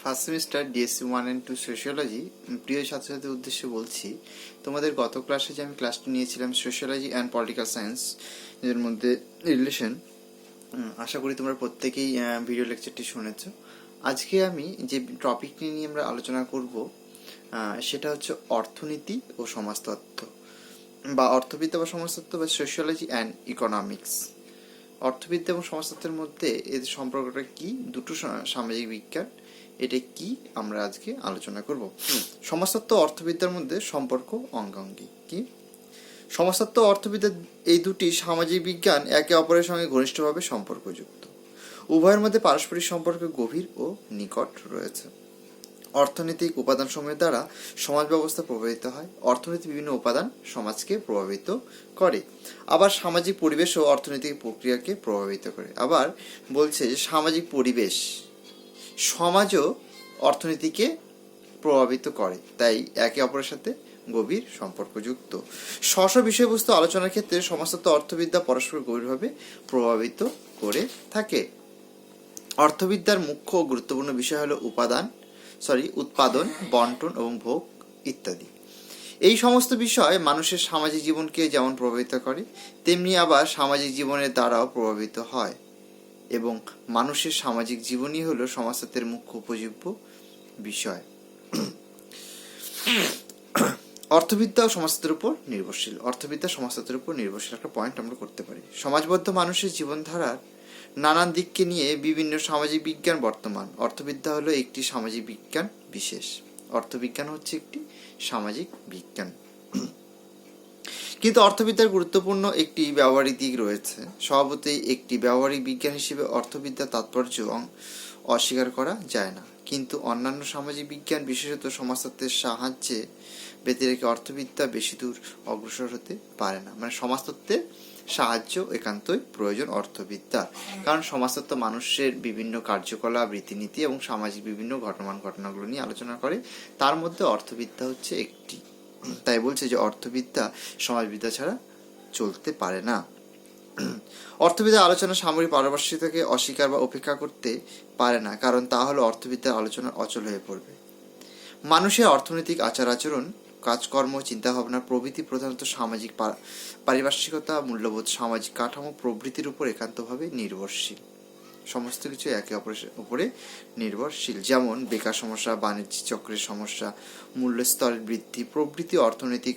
First semester DSC 1 and 2 sociology প্রিয় ছাত্রছাত্রীদের উদ্দেশ্যে বলছি, তোমাদের গত ক্লাসে যে আমি ক্লাসটি নিয়েছিলাম সোশিওলজি অ্যান্ড পলিটিক্যাল সায়েন্স এর মধ্যে রিলেশন, আশা করি তোমরা প্রত্যেকেই ভিডিও লেকচারটি শুনেছ। আজকে আমি যে টপিকটি নিয়ে আমরা আলোচনা করব সেটা হচ্ছে অর্থনীতি ও সমাজতত্ত্ব বা অর্থবিদ্যা বা সমাজতত্ত্ব বা সোশিওলজি অ্যান্ড ইকোনমিক্স। অর্থবিদ্যা এবং সমাজতত্ত্বের মধ্যে এর সম্পর্কটা কি, দুটো সামাজিক বিজ্ঞান, এটা কি আমরা আজকে আলোচনা করব। সমাজতত্ত্ব অর্থবিদ্যার মধ্যে সম্পর্ক অঙ্গাঙ্গী কি? সমাজতত্ত্ব ও অর্থবিদ্যা এই দুটি সামাজিক বিজ্ঞান একে অপরের সঙ্গে ঘনিষ্ঠভাবে সম্পর্কযুক্ত। উভয়ের মধ্যে পারস্পরিক সম্পর্ক গভীর ও নিকট রয়েছে। অর্থনৈতিক উপাদানসমূহের দ্বারা সমাজ ব্যবস্থা প্রভাবিত হয়। অর্থনীতির বিভিন্ন উপাদান সমাজকে প্রভাবিত করে। আবার সামাজিক পরিবেশও অর্থনৈতিক প্রক্রিয়াকে প্রভাবিত করে। আবার বলছে যে সামাজিক পরিবেশ সমাজও অর্থনীতিকে প্রভাবিত করে, তাই একে অপরের সাথে গভীর সম্পর্কযুক্ত। স্ব বিষয়বস্তু আলোচনার ক্ষেত্রে সমাজতত্ত্ব অর্থবিদ্যা পরস্পর গভীরভাবে প্রভাবিত করে থাকে। অর্থবিদ্যার মুখ্য গুরুত্বপূর্ণ বিষয় হলো উৎপাদন, বন্টন এবং ভোগ ইত্যাদি। এই সমস্ত বিষয় মানুষের সামাজিক জীবনকে যেমন প্রভাবিত করে, তেমনি আবার সামাজিক জীবনের দ্বারাও প্রভাবিত হয় এবং মানুষের সামাজিক জীবনই হলো সমাজতত্ত্বের মুখ্য উপজীব্য বিষয়। অর্থবিদ্যা ও সমাজতত্ত্বের উপর নির্ভরশীল। অর্থবিদ্যা সমাজতত্ত্বের উপর নির্ভরশীল একটা পয়েন্ট আমরা করতে পারি। সমাজবদ্ধ মানুষের জীবনধারার নানান দিককে নিয়ে বিভিন্ন সামাজিক বিজ্ঞান বর্তমান। অর্থবিদ্যা হলো একটি সামাজিক বিজ্ঞান বিশেষ। অর্থবিজ্ঞান হচ্ছে একটি সামাজিক বিজ্ঞান, কিন্তু অর্থবিদ্যার গুরুত্বপূর্ণ একটি ব্যবহারিক দিক রয়েছে। স্বভাবতই একটি ব্যবহারিক বিজ্ঞান হিসেবে অর্থবিদ্যার তাৎপর্য অস্বীকার করা যায় না, কিন্তু অন্যান্য সামাজিক বিজ্ঞান বিশেষত সমাজতত্ত্বের সাহায্যে ব্যতি রেখে অর্থবিদ্যা বেশি দূর অগ্রসর হতে পারে না। মানে সমাজতত্ত্বের সাহায্য একান্তই প্রয়োজন অর্থবিদ্যা, কারণ সমাজতত্ত্ব মানুষের বিভিন্ন কার্যকলাপ, রীতিনীতি এবং সামাজিক বিভিন্ন ঘটনাগুলো নিয়ে আলোচনা করে, তার মধ্যে অর্থবিদ্যা হচ্ছে একটি। তাই বলছে যে অর্থবিদ্যা সমাজবিদ্যা ছাড়া চলতে পারে না। অর্থবিদ্যার আলোচনা সামরিক পারপার্শ্বিকতাকে অস্বীকার বা উপেক্ষা করতে পারে না, কারণ তা হলো অর্থবিদ্যার আলোচনা অচল হয়ে পড়বে। মানুষের অর্থনৈতিক আচার আচরণ, কাজকর্ম, চিন্তাভাবনা প্রভৃতি প্রধানত সামাজিক পারিপার্শ্বিকতা, মূল্যবোধ, সামাজিক কাঠামো প্রভৃতির উপর একান্তভাবে নির্ভরশীল। সমস্ত কিছু একে অপরের উপরে নির্ভরশীল, যেমন বেকার সমস্যা, বাণিজ্য চক্রের সমস্যা, মূল্য স্তরের বৃদ্ধি প্রভৃতি অর্থনৈতিক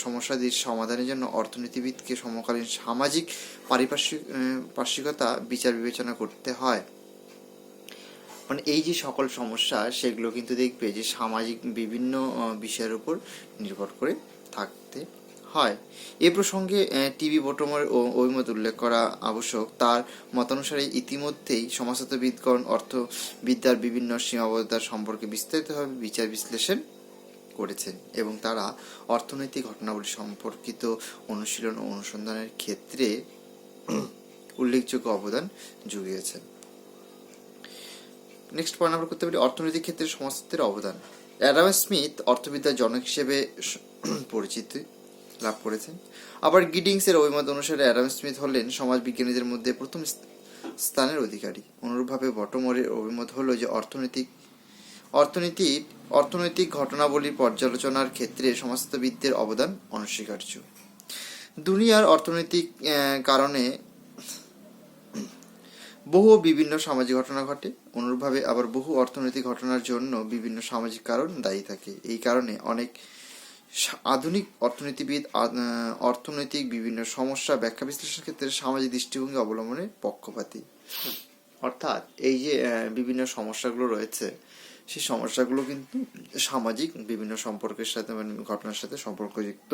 সমস্যাদির সমাধানের জন্য অর্থনীতিবিদকে সমকালীন সামাজিক পারিপার্শ্বিকতা বিচার বিবেচনা করতে হয়। মানে এই যে সকল সমস্যা, সেগুলো কিন্তু দেখবে যে সামাজিক বিভিন্ন বিষয়ের উপর নির্ভর করে থাকতে হয়। এ প্রসঙ্গে টিভি বোটমের অভিমত উল্লেখ করা আবশ্যক। তার মতানুসারে ইতিমধ্যেই সমাজতত্ত্ববিদগণ অর্থবিদ্যার বিভিন্ন সীমাবদ্ধতা সম্পর্কে বিস্তারিতভাবে বিচার বিশ্লেষণ করেছেন এবং তারা অর্থনৈতিক ঘটনাবলী সম্পর্কিত অনুশীলন ও অনুসন্ধানের ক্ষেত্রে উল্লেখযোগ্য অবদান জুগিয়েছেন। নেক্সট পয়েন্ট আমরা করতে পারি অর্থনৈতিক ক্ষেত্রে সমাজতত্ত্বের অবদান। অ্যাডাম স্মিথ অর্থবিদ্যার জনক হিসেবে পরিচিতি লাভ করেছেন। আবার গিডিংসের অভিমত অনুসারে অ্যাডাম স্মিথ হলেন সমাজ বিজ্ঞানীদের মধ্যে প্রথম স্থানের অধিকারী। অনুরূপভাবে বটমোরের অভিমত হলো যে অর্থনৈতিক ঘটনাবলীর পর্যালোচনার ক্ষেত্রে সমাজতত্ত্ববিদদের অবদান অনস্বীকার্য। দুনিয়ার অর্থনৈতিক কারণে বহু বিভিন্ন সামাজিক ঘটনা ঘটে। অনুরূপভাবে আবার বহু অর্থনৈতিক ঘটনার জন্য বিভিন্ন সামাজিক কারণ দায়ী থাকে। এই কারণে অনেক আধুনিক অর্থনীতিবিদ অর্থনৈতিক বিভিন্ন সমস্যা ব্যাখ্যা বিশ্লেষণের ক্ষেত্রে সামাজিক দৃষ্টিভঙ্গি অবলম্বনের পক্ষপাতী। অর্থাৎ এই যে বিভিন্ন সমস্যাগুলো রয়েছে, সেই সমস্যাগুলো কিন্তু সামাজিক বিভিন্ন সম্পর্কের সাথে, মানে ঘটনার সাথে সম্পর্কযুক্ত।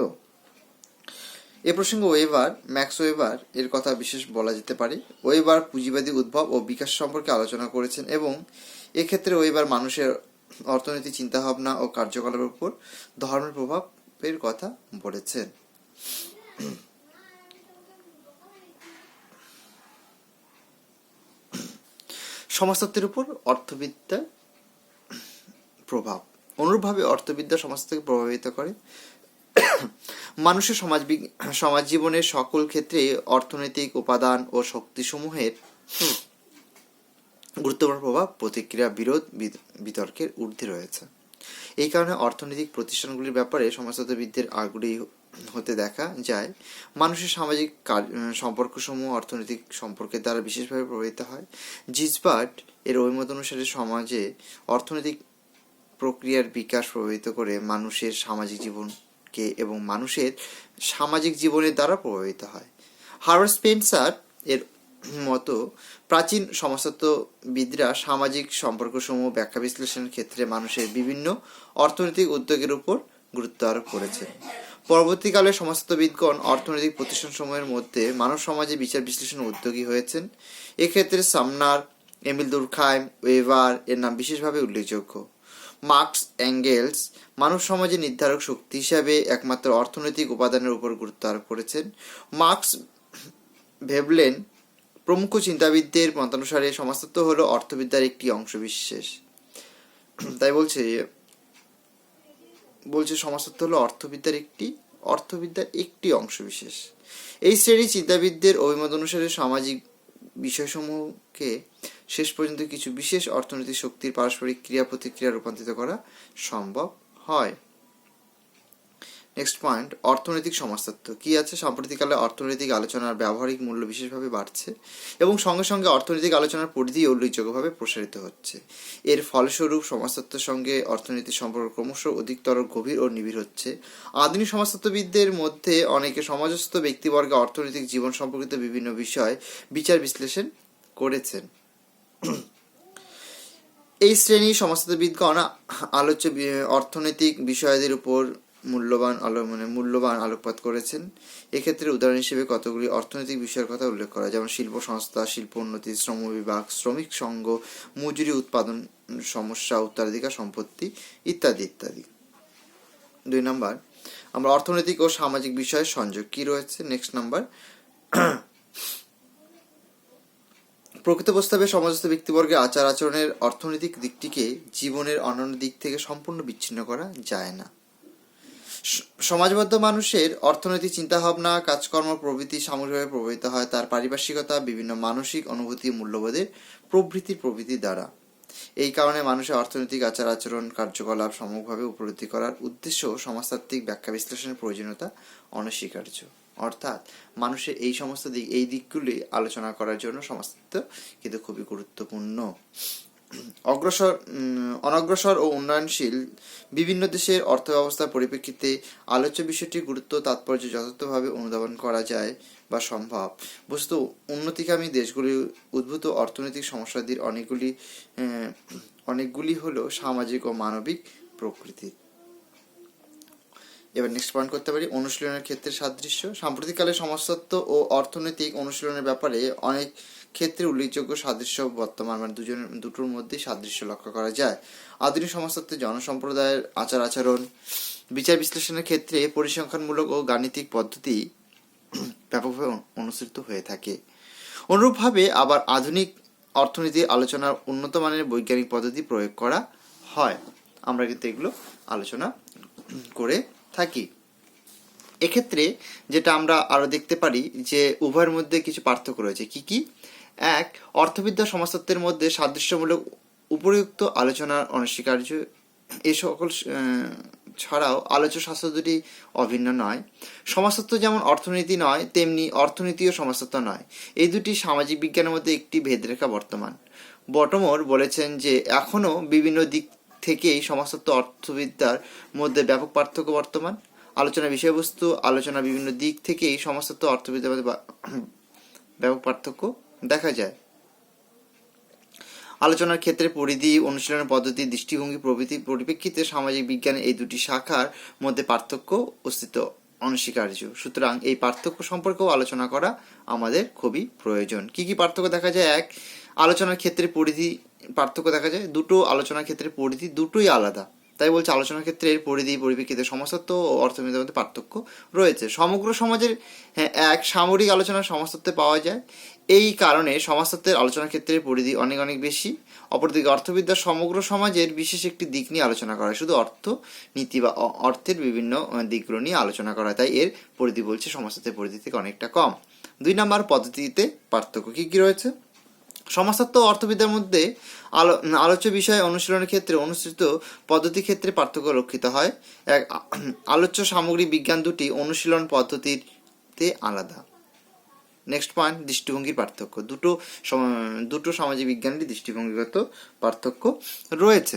এ প্রসঙ্গে ম্যাক্স ওয়েবার এর কথা বিশেষ বলা যেতে পারে। ওয়েবার পুঁজিবাদী উদ্ভব ও বিকাশ সম্পর্কে আলোচনা করেছেন এবং এক্ষেত্রে ওয়েবার মানুষের অর্থনৈতিক চিন্তাভাবনা ও কার্যকলাপের উপর ধর্মের প্রভাবের কথা বলেছেন। সমাজতত্ত্বের উপর অর্থবিদ্যার প্রভাব। অনুরূপভাবে অর্থবিদ্যা সমাজতত্ত্বকে প্রভাবিত করে। মানুষের সমাজ জীবনের সকল ক্ষেত্রে অর্থনৈতিক উপাদান ও শক্তিসমূহের গুরুত্বপূর্ণ প্রভাব, প্রতিক্রিয়া, বিরোধ, বিতর্কের ঊর্ধ্বে রয়েছে। এই কারণে অর্থনৈতিক প্রতিষ্ঠানগুলির ব্যাপারে সমাজতত্ত্ববিদদের আগ্রহী হতে দেখা যায়। মানুষের সামাজিক সম্পর্কসমূহ অর্থনৈতিক সম্পর্কের দ্বারা বিশেষভাবে প্রভাবিত হয়। জিজবার্ট এর অভিমত অনুসারে সমাজে অর্থনৈতিক প্রক্রিয়ার বিকাশ প্রভাবিত করে মানুষের সামাজিক জীবনকে এবং মানুষের সামাজিক জীবনের দ্বারা প্রভাবিত হয়। হার্বার্ট স্পেন্সার এর মতো প্রাচীন সমাজতত্ত্ববিদরা সামাজিক সম্পর্কসমূহ ব্যাখ্যা বিশ্লেষণের ক্ষেত্রে মানুষের বিভিন্ন অর্থনৈতিক উদ্যোগের উপর গুরুত্ব আরোপ করেছেন। পরবর্তীকালে সমাজতত্ত্ববিদগণ অর্থনৈতিক প্রতিষ্ঠানসমূহের মধ্যে মানব সমাজে বিচার বিশ্লেষণ উদ্যোগী হয়েছেন। এক্ষেত্রে সামনার, এমিল দুরখাইম, ওয়েবার এর নাম বিশেষভাবে উল্লেখযোগ্য। মার্কস এঙ্গেলস মানব সমাজে নির্ধারক শক্তি হিসাবে একমাত্র অর্থনৈতিক উপাদানের উপর গুরুত্ব আরোপ করেছেন। মার্কস, ভেবলেন প্রমুখ চিন্তাবিদদের মতানুসারে সমাজতত্ত্ব হলো অর্থবিদ্যার একটি অংশবিশেষ। তাই বলছে সমাজতত্ত্ব হলো অর্থবিদ্যার একটি অংশবিশেষ। এই শ্রেণীর চিন্তাবিদদের অভিমত অনুসারে সামাজিক বিষয়সমূহকে শেষ পর্যন্ত কিছু বিশেষ অর্থনৈতিক শক্তির পারস্পরিক ক্রিয়া প্রতিক্রিয়া রূপান্তরিত করা সম্ভব হয়। নেক্সট পয়েন্ট, অর্থনৈতিক সমাজতত্ত্ব কি আছে? সাম্প্রতিককালে অর্থনৈতিক আলোচনার ব্যবহারিক মূল্য বিশেষভাবে বাড়ছে এবং সঙ্গে সঙ্গে অর্থনৈতিক আলোচনার পরিধি উল্লেখযোগ্যভাবে প্রসারিত হচ্ছে। এর ফলস্বরূপ সমাজতত্ত্বের সঙ্গে অর্থনীতির সম্পর্ক ক্রমশ অধিকতর গভীর ও নিবিড় হচ্ছে। আধুনিক সমাজতত্ত্ববিদদের মধ্যে অনেকে সমাজস্থ ব্যক্তিবর্গে অর্থনৈতিক জীবন সম্পর্কিত বিভিন্ন বিষয় বিচার বিশ্লেষণ করেছেন। এই শ্রেণীর সমাজতত্ত্ববিদগণ আলোচ্য অর্থনৈতিক বিষয়াদির উপর মূল্যবান আলোকপাত করেছেন। এক্ষেত্রে উদাহরণ হিসেবে কতগুলি অর্থনৈতিক বিষয়ের কথা উল্লেখ করা, যেমন শিল্প সংস্থা, শিল্প উন্নতি, শ্রম বিভাগ, শ্রমিক সংঘ, মজুরি, উৎপাদন সমস্যা, উত্তরাধিকার সম্পত্তি ইত্যাদি ইত্যাদি। 2 নম্বর, আমরা অর্থনৈতিক ও সামাজিক বিষয়ের সংযোগ কি রয়েছে। নেক্সট নাম্বার, প্রকৃত প্রস্তাবে সমাজস্থ ব্যক্তিবর্গের আচার আচরণের অর্থনৈতিক দিকটিকে জীবনের অন্যান্য দিক থেকে সম্পূর্ণ বিচ্ছিন্ন করা যায় না। সমাজবদ্ধ মানুষের অর্থনৈতিক চিন্তাভাবনা, কাজকর্ম প্রভৃতি সামগ্রিকভাবে প্রভাবিত হয় তার পারিপার্শ্বিকতা, বিভিন্ন মানসিক অনুভূতি, মূল্যবোধের প্রভৃতি দ্বারা। এই কারণে মানুষের অর্থনৈতিক আচার আচরণ কার্যকলাপ সম্যকভাবে উপলব্ধি করার উদ্দেশ্য সমাজতাত্ত্বিক ব্যাখ্যা বিশ্লেষণের প্রয়োজনীয়তা অনস্বীকার্য। অর্থাৎ মানুষের এই দিকগুলি আলোচনা করার জন্য সমাজতত্ত্ব কিন্তু খুবই গুরুত্বপূর্ণ। অনগ্রসর ও উন্নয়নশীল বিভিন্ন দেশের অর্থব্যবস্থার পরিপ্রেক্ষিতে আলোচ্য বিষয়টির গুরুত্ব তাৎপর্য যথাযথভাবে অনুধাবন করা যায় বা সম্ভব। বস্তু উন্নতিকামী দেশগুলি উদ্ভূত অর্থনৈতিক সমস্যাদির অনেকগুলি হলো সামাজিক ও মানবিক প্রকৃতির। এবার নেক্সট পয়েন্ট করতে পারি, অনুশীলনের ক্ষেত্রে সাদৃশ্য। সাম্প্রতিককালে সমাজতত্ত্ব ও অর্থনৈতিক অনুশীলনের ব্যাপারে অনেক ক্ষেত্রে উল্লেখযোগ্য সাদৃশ্য বর্তমান দুটোর মধ্যেই সাদৃশ্য লক্ষ্য করা যায়। আধুনিক সমাজতত্ত্বে জনসম্প্রদায়ের আচার আচরণ বিচার বিশ্লেষণের ক্ষেত্রে পরিসংখ্যানমূলক ও গাণিতিক পদ্ধতি ব্যাপকভাবে অনুসৃত হয়ে থাকে। অনুরূপভাবে আবার আধুনিক অর্থনীতির আলোচনার উন্নত মানের বৈজ্ঞানিক পদ্ধতি প্রয়োগ করা হয়। আমরা কিন্তু এগুলো আলোচনা করে থাকি। এক্ষেত্রে যেটা আমরা আরো দেখতে পারি যে উভয়ের মধ্যে কিছু পার্থক্য রয়েছে। কি? এক, অর্থবিদ্যা সমাজতত্ত্বের মধ্যে সাদৃশ্যমূলক উপরিউক্ত আলোচনার অনস্বীকার্য। এ সকল ছাড়াও আলোচ্য শাস্ত্র দুটি অভিন্ন নয়। সমাজতত্ত্ব যেমন অর্থনীতি নয়, তেমনি অর্থনীতিও সমাজতত্ত্ব নয়। এই দুটি সামাজিক বিজ্ঞানের মধ্যে একটি ভেদরেখা বর্তমান। বটমোর বলেছেন যে এখনো বিভিন্ন দিক থেকেই সমাজতত্ত্ব অর্থবিদ্যার মধ্যে ব্যাপক পার্থক্য বর্তমান। আলোচনার বিষয়বস্তু, আলোচনার বিভিন্ন দিক থেকেই সমাজতত্ত্ব অর্থবিদ্যার মধ্যে ব্যাপক পার্থক্য দেখা যায়। আলোচনার ক্ষেত্রে পরিধি, অনুশীলনের পদ্ধতি, দৃষ্টিভঙ্গি প্রভৃতি পরিপ্রেক্ষিতে সামাজিক বিজ্ঞানের এই দুটি শাখার মধ্যে পার্থক্য অস্তিত্ব অনস্বীকার্য। সুতরাং এই পার্থক্য সম্পর্কেও আলোচনা করা আমাদের খুবই প্রয়োজন। কি পার্থক্য দেখা যায়? এক, আলোচনার ক্ষেত্রে পরিধি পার্থক্য দেখা যায়। দুটো আলোচনার ক্ষেত্রে পরিধি দুটোই আলাদা। তাই বলছে আলোচনার ক্ষেত্রে পরিধি পরিপ্রেক্ষিতে সমাজতত্ত্ব ও অর্থনীতির মধ্যে পার্থক্য রয়েছে। সমগ্র সমাজের এক সামরিক আলোচনা সমাজতত্ত্বে পাওয়া যায়। এই কারণে সমাজতত্ত্বের আলোচনার ক্ষেত্রে পরিধি অনেক অনেক বেশি। অপরদিকে অর্থবিদ্যার সমগ্র সমাজের বিশেষ একটি দিক নিয়ে আলোচনা করা হয়, শুধু অর্থনীতি বা অর্থের বিভিন্ন দিকগুলো নিয়ে আলোচনা করা হয়। তাই এর পরিধি বলছে সমাজতত্ত্বের পরিধি থেকে অনেকটা কম। 2 নম্বর, পদ্ধতিতে পার্থক্য কি রয়েছে? সমাজতত্ত্ব ও অর্থবিদ্যার মধ্যে আলোচ্য বিষয় অনুশীলনের ক্ষেত্রে অনুসৃত পদ্ধতির ক্ষেত্রে পার্থক্য লক্ষিত হয়। এক, আলোচ্য সামগ্রিক বিজ্ঞান দুটি অনুশীলন পদ্ধতিতে আলাদা। নেক্সট পয়েন্ট, দৃষ্টিভঙ্গির পার্থক্য। দুটো সামাজিক বিজ্ঞানের দৃষ্টিভঙ্গিগত পার্থক্য রয়েছে।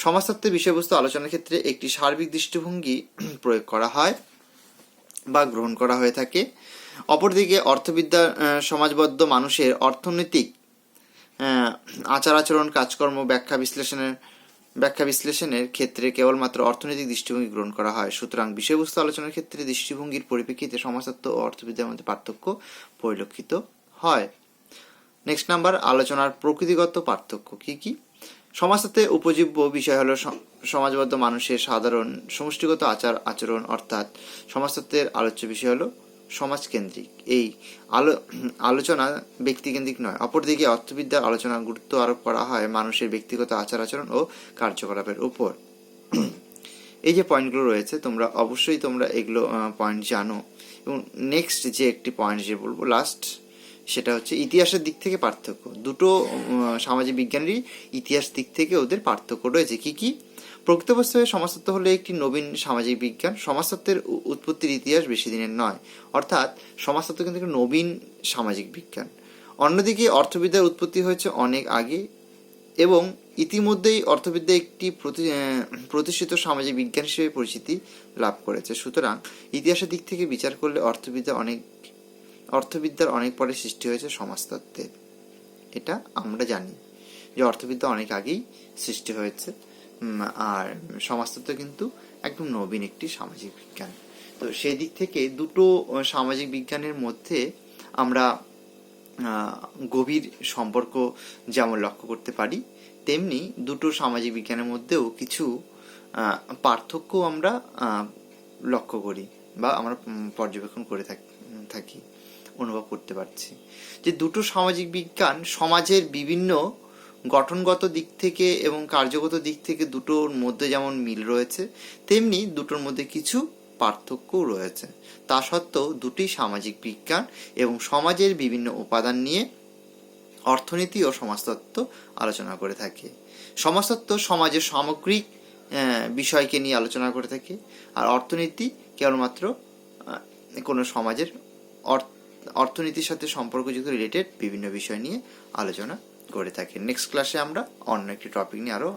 সমাজতত্ত্বের বিষয়বস্তু আলোচনার ক্ষেত্রে একটি সার্বিক দৃষ্টিভঙ্গি প্রয়োগ করা হয় বা গ্রহণ করা হয়ে থাকে। অপরদিকে অর্থবিদ্যা সমাজবদ্ধ মানুষের অর্থনৈতিক আচার আচরণ, কাজকর্ম, ব্যাখ্যা বিশ্লেষণের ক্ষেত্রে কেবলমাত্র অর্থনৈতিক দৃষ্টিভঙ্গি গ্রহণ করা হয়। সুতরাং বিষয়বস্তু আলোচনার ক্ষেত্রে দৃষ্টিভঙ্গির পরিপ্রেক্ষিতে সমাজতত্ত্ব ও অর্থবিদ্যার মধ্যে পার্থক্য পরিলক্ষিত হয়। নেক্সট নাম্বার, আলোচনার প্রকৃতিগত পার্থক্য কি কি? সমাজতত্ত্বে উপজীব্য বিষয় হলো সমাজবদ্ধ মানুষের সাধারণ সমষ্টিগত আচার আচরণ, অর্থাৎ সমাজতত্ত্বের আলোচ্য বিষয় হলো সমাজকেন্দ্রিক। এই আলোচনা ব্যক্তিকেন্দ্রিক নয়। অপরদিকে অর্থবিদ্যার আলোচনা গুরুত্ব আরোপ করা হয় মানুষের ব্যক্তিগত আচার আচরণ ও কার্যকলাপের উপর। এই যে পয়েন্টগুলো রয়েছে তোমরা এগুলো পয়েন্ট জানো। এবং নেক্সট যে একটি পয়েন্ট যে বলবো লাস্ট, সেটা হচ্ছে ইতিহাসের দিক থেকে পার্থক্য। দুটো সামাজিক বিজ্ঞানেরই ইতিহাস দিক থেকে ওদের পার্থক্য রয়েছে কি কি? প্রকৃতপক্ষে সমাজতত্ত্ব হলো একটি নবীন সামাজিক বিজ্ঞান। সমাজতত্ত্বের উৎপত্তির ইতিহাস বেশি দিনের নয়, অর্থাৎ সমাজতত্ত্ব কিন্তু একটি নবীন সামাজিক বিজ্ঞান। অন্যদিকে অর্থবিদ্যার উৎপত্তি হয়েছে অনেক আগে এবং ইতিমধ্যেই অর্থবিদ্যা একটি প্রতিষ্ঠিত সামাজিক বিজ্ঞান হিসেবে পরিচিতি লাভ করেছে। সুতরাং ইতিহাসের দিক থেকে বিচার করলে অর্থবিদ্যার অনেক পরে সৃষ্টি হয়েছে সমাজতত্ত্বের। এটা আমরা জানি যে অর্থবিদ্যা অনেক আগেই সৃষ্টি হয়েছে, আর সমাজতত্ত্ব কিন্তু একদম নবীন একটি সামাজিক বিজ্ঞান। তো সেই দিক থেকে দুটো সামাজিক বিজ্ঞানের মধ্যে আমরা গভীর সম্পর্ক যেমন লক্ষ্য করতে পারি, তেমনি দুটো সামাজিক বিজ্ঞানের মধ্যেও কিছু পার্থক্য আমরা লক্ষ্য করি বা আমরা পর্যবেক্ষণ করে থাকি, অনুভব করতে পারছি যে দুটো সামাজিক বিজ্ঞান সমাজের বিভিন্ন গঠনগত দিক থেকে এবং কার্যগত দিক থেকে দুটোর মধ্যে যেমন মিল রয়েছে, তেমনি দুটোর মধ্যে কিছু পার্থক্যও রয়েছে। তা সত্ত্বেও দুটি সামাজিক বিজ্ঞান এবং সমাজের বিভিন্ন উপাদান নিয়ে অর্থনীতি ও সমাজতত্ত্ব আলোচনা করে থাকে। সমাজতত্ত্ব সমাজের সামগ্রিক বিষয়কে নিয়ে আলোচনা করে থাকে, আর অর্থনীতি কেবলমাত্র কোনো সমাজের অর্থনীতির সাথে সম্পর্কযুক্ত রিলেটেড বিভিন্ন বিষয় নিয়ে আলোচনা করে থাকে। নেক্সট ক্লাসে আমরা অন্য একটি টপিক নিয়ে আরো